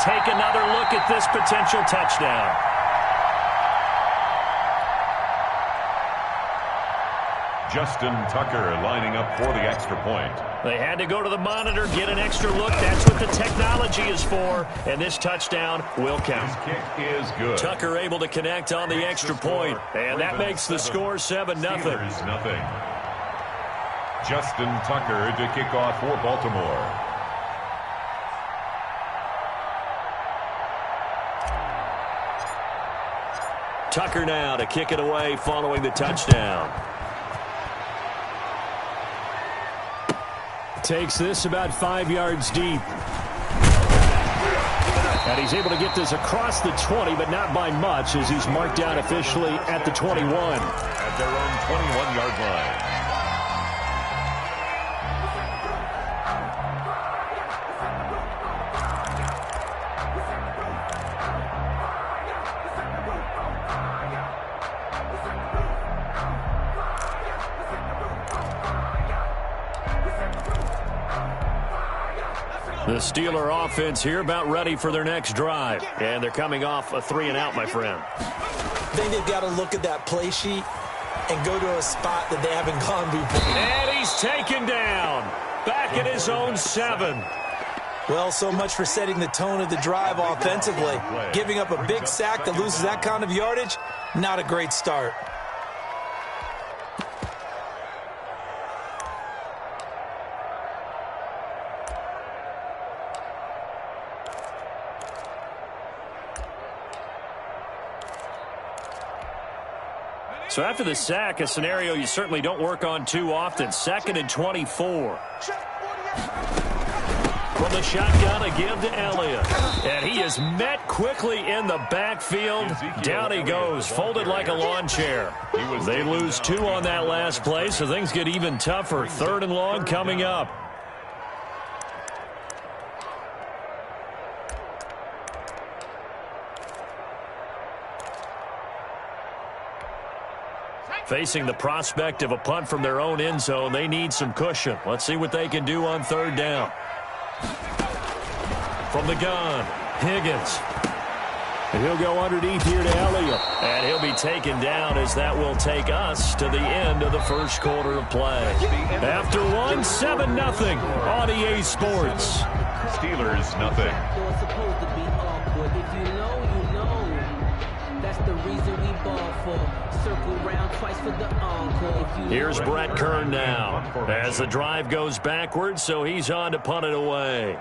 take another look at this potential touchdown. Justin Tucker lining up for the extra point. They had to go to the monitor, get an extra look. That's what the technology is for, and this touchdown will count. His kick is good. Tucker able to connect on the extra point, and that makes the score 7-0. Steelers nothing. Justin Tucker to kick off for Baltimore. Tucker now to kick it away following the touchdown. Takes this about 5 yards deep. And he's able to get this across the 20, but not by much, as he's marked down officially at the 21. At their own 21-yard line. The Steeler offense here about ready for their next drive. And they're coming off a 3-and-out, my friend. I think they've got to look at that play sheet and go to a spot that they haven't gone before. And he's taken down. Back at his own 7. Well, so much for setting the tone of the drive offensively. Giving up a big sack that loses that kind of yardage, not a great start. So after the sack, a scenario you certainly don't work on too often. 2nd and 24. From the shotgun, a give to Elliott. And he is met quickly in the backfield. Down he goes, folded like a lawn chair. They lose 2 on that last play, so things get even tougher. 3rd and long coming up. Facing the prospect of a punt from their own end zone, they need some cushion. Let's see what they can do on 3rd down. From the gun, Higgins. And he'll go underneath here to Elliott. And he'll be taken down as that will take us to the end of the first quarter of play. After one, 7-0 on EA Sports. Steelers nothing. Here's Brett Kern now as the drive goes backwards, so he's on to punt it away.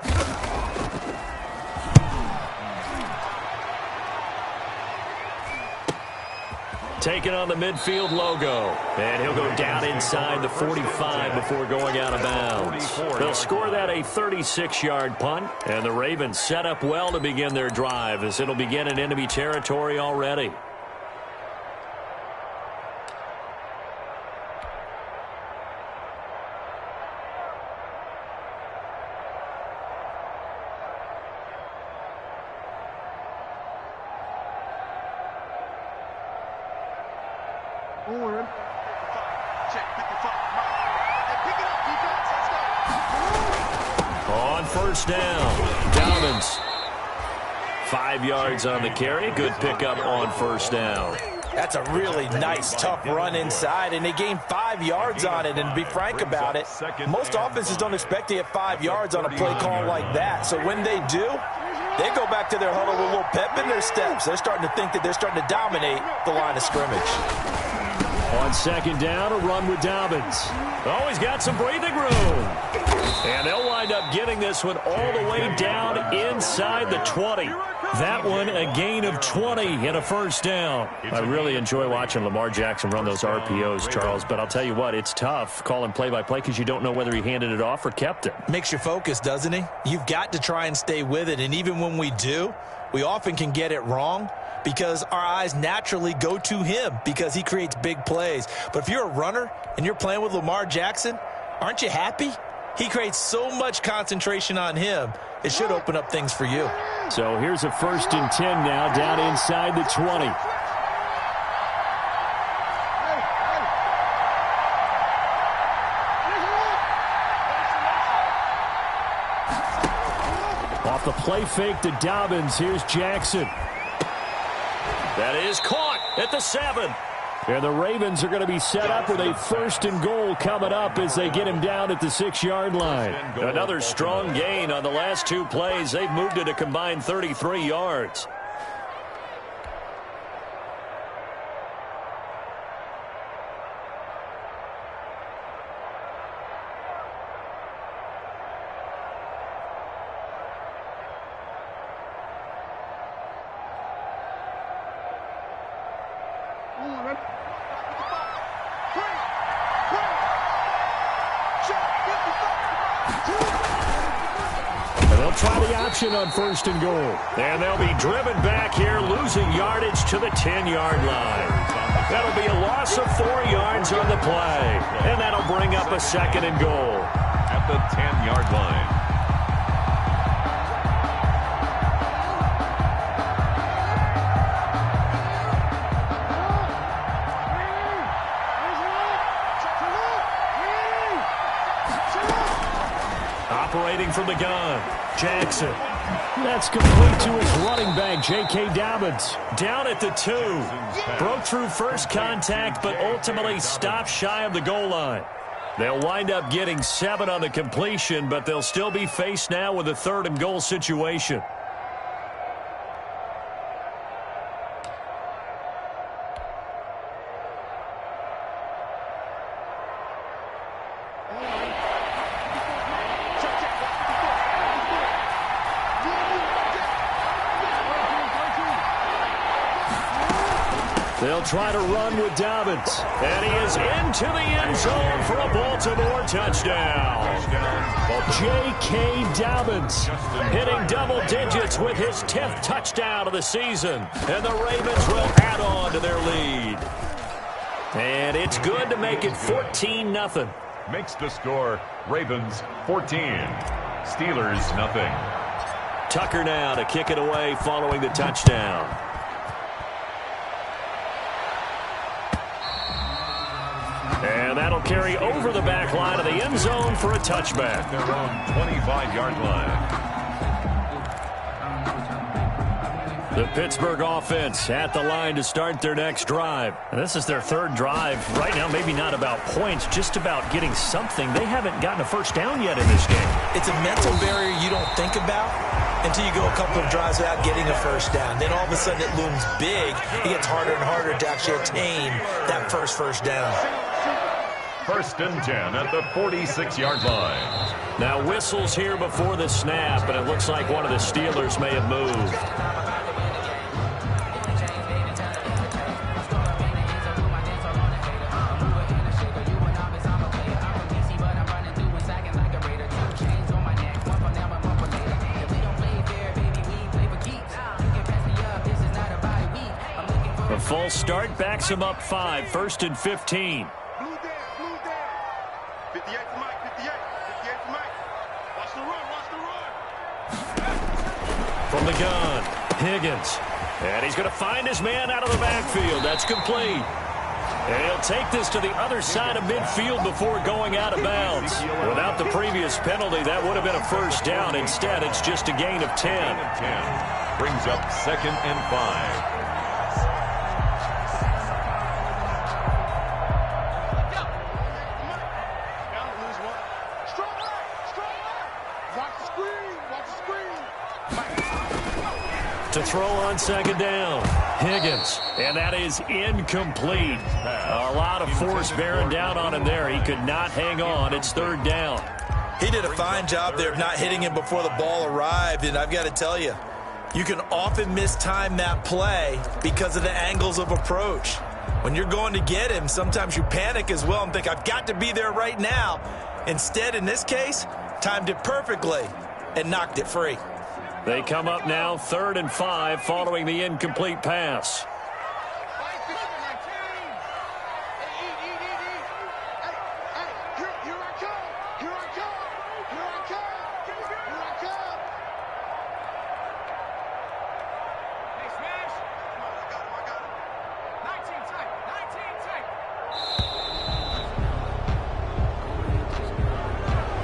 Taking on the midfield logo, and he'll go down inside the 45 before going out of bounds. They'll score that a 36-yard punt, and the Ravens set up well to begin their drive as it'll begin in enemy territory already. On 1st down, Dobbins. 5 yards on the carry. Good pickup on 1st down. That's a really nice, tough run inside, and they gained 5 yards on it. And to be frank about it, most offenses don't expect to get 5 yards on a play call like that. So when they do, they go back to their huddle with a little pep in their steps. They're starting to think that they're starting to dominate the line of scrimmage. On 2nd down, a run with Dobbins. Oh, he's got some breathing room. And they'll wind up getting this one all the way down inside the 20. That one a gain of 20 and a 1st down. I really enjoy watching Lamar Jackson run those RPOs, Charles, but I'll tell you what, it's tough calling play-by-play because you don't know whether he handed it off or kept it. Makes you focus, doesn't he? You've got to try and stay with it, and even when we do, we often can get it wrong because our eyes naturally go to him because he creates big plays. But if you're a runner and you're playing with Lamar Jackson, aren't you happy? He creates so much concentration on him, it should open up things for you. So here's a 1st and 10 now down inside the 20. Off the play fake to Dobbins. Here's Jackson. That is caught at the 7. And the Ravens are going to be set up with a 1st and goal coming up as they get him down at the 6-yard line. Another strong gain on the last 2 plays. They've moved it a combined 33 yards. Try the option on 1st and goal. And they'll be driven back here, losing yardage to the 10-yard line. That'll be a loss of 4 yards on the play. And that'll bring up a 2nd and goal. At the 10-yard line. Operating from the gun, Jackson. That's complete to his running back, J.K. Dobbins. Down at the 2. Broke through first contact, but ultimately stopped shy of the goal line. They'll wind up getting 7 on the completion, but they'll still be faced now with a 3rd and goal situation. They'll try to run with Dobbins. And he is into the end zone for a Baltimore touchdown. J.K. Dobbins hitting double digits with his 10th touchdown of the season. And the Ravens will add on to their lead. And it's good to make it 14-0. Makes the score Ravens 14. Steelers nothing. Tucker now to kick it away following the touchdown. And that'll carry over the back line of the end zone for a touchback. Their own 25-yard line. The Pittsburgh offense at the line to start their next drive. And this is their 3rd drive. Right now, maybe not about points, just about getting something. They haven't gotten a first down yet in this game. It's a mental barrier you don't think about until you go a couple of drives without getting a first down. Then all of a sudden it looms big. It gets harder and harder to actually attain that first down. 1st and 10 at the 46-yard line. Now whistles here before the snap, and it looks like one of the Steelers may have moved. A false start backs him up 5, 1st and 15. From the gun, Higgins. And he's going to find his man out of the backfield. That's complete. And he'll take this to the other side of midfield before going out of bounds. Without the previous penalty, that would have been a first down. Instead, it's just a gain of 10. Brings up 2nd and 5. To throw on 2nd down, Higgins, and that is incomplete. A lot of force bearing down on him there. He could not hang on. It's 3rd down. He did a fine job there of not hitting him before the ball arrived, and I've got to tell you, you can often mistime that play because of the angles of approach. When you're going to get him, sometimes you panic as well and think, I've got to be there right now. Instead, in this case, timed it perfectly and knocked it free. They come up now 3rd and 5 following the incomplete pass.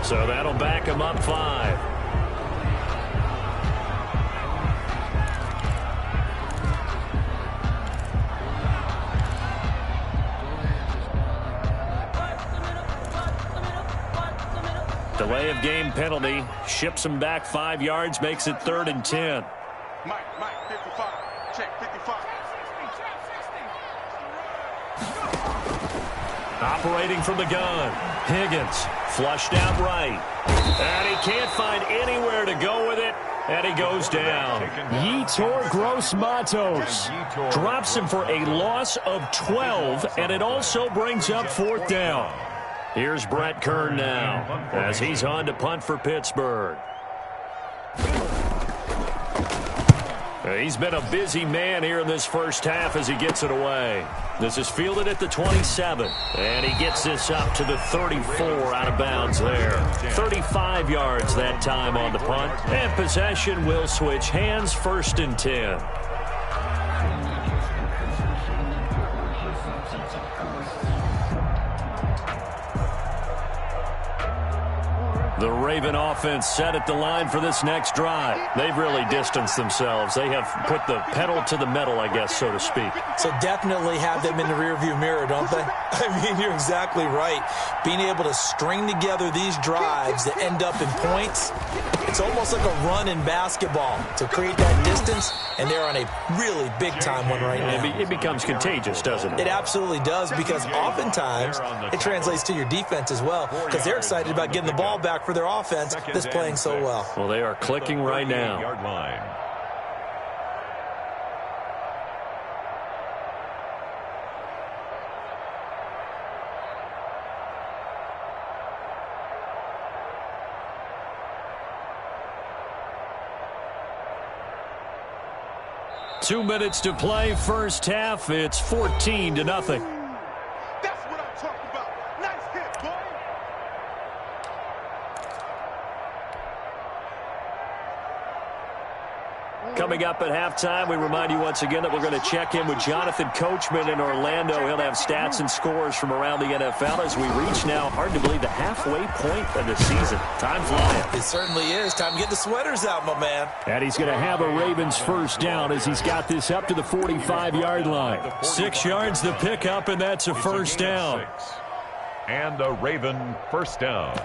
So that'll back him up 5. Delay of game penalty. Ships him back 5 yards, makes it 3rd and 10. Mike, 55. Check, 55. Operating from the gun. Higgins flushed out right. And he can't find anywhere to go with it. And he goes down. Yetur Gross-Matos drops him for a loss of 12, and it also brings up 4th down. Here's Brett Kern now as he's on to punt for Pittsburgh. He's been a busy man here in this first half as he gets it away. This is fielded at the 27, and he gets this up to the 34 out of bounds there. 35 yards that time on the punt, and possession will switch hands, 1st and 10. The Raven offense set at the line for this next drive. They've really distanced themselves. They have put the pedal to the metal, I guess, so to speak. So definitely have them in the rearview mirror, don't they? I mean, you're exactly right. Being able to string together these drives that end up in points, it's almost like a run in basketball to create that distance, and they're on a really big-time one right now. It becomes contagious, doesn't it? It absolutely does, because oftentimes it translates to your defense as well, because they're excited about getting the ball back for their offense that's playing so well. Well, they are clicking right now. Yard line. Two minutes to play, first half. It's 14-0. That's what I'm talking about. Nice hit, boy. Coming up at halftime, we remind you once again that we're going to check in with Jonathan Coachman in Orlando. He'll have stats and scores from around the NFL as we reach now, hard to believe, the halfway point of the season. Time flying. It certainly is. Time to get the sweaters out, my man. And he's going to have a Ravens first down as he's got this up to the 45-yard line. 6 yards the pickup, and that's a first down. And a Raven first down.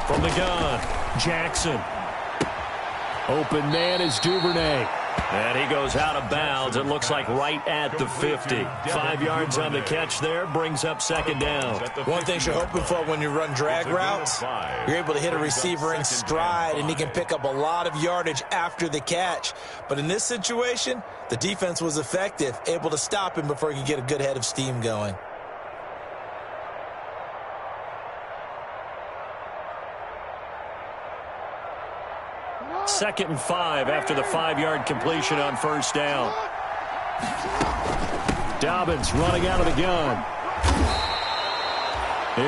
From the gun, Jackson. Open man is Duvernay. And he goes out of bounds. It looks like right at the 50. 5 yards on the catch there. Brings up second down. One thing you're hoping for when you run drag routes, you're able to hit a receiver in stride, and he can pick up a lot of yardage after the catch. But in this situation, the defense was effective, able to stop him before he could get a good head of steam going. Second and 5 after the 5-yard completion on first down. Dobbins running out of the gun.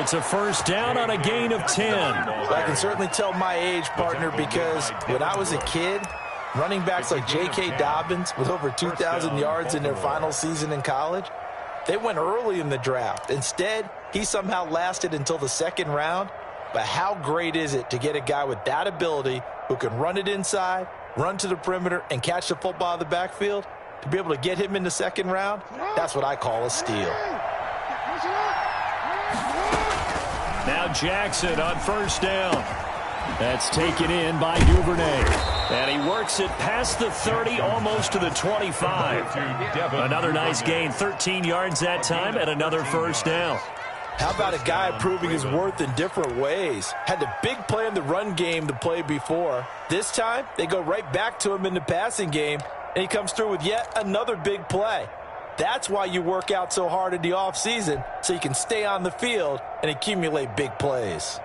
It's a first down on a gain of 10. Well, I can certainly tell my age, partner, because when I was a kid, running backs like J.K. Dobbins with over 2,000 yards in their final season in college, they went early in the draft. Instead, he somehow lasted until the second round. But how great is it to get a guy with that ability who can run it inside, run to the perimeter, and catch the football in the backfield? To be able to get him in the second round, that's what I call a steal. Now Jackson on first down. That's taken in by Duvernay. And he works it past the 30, almost to the 25. Another nice gain, 13 yards that time, and another first down. How about a guy proving his worth in different ways? Had the big play in the run game to play before. This time, they go right back to him in the passing game, and he comes through with yet another big play. That's why you work out so hard in the offseason, so you can stay on the field and accumulate big plays.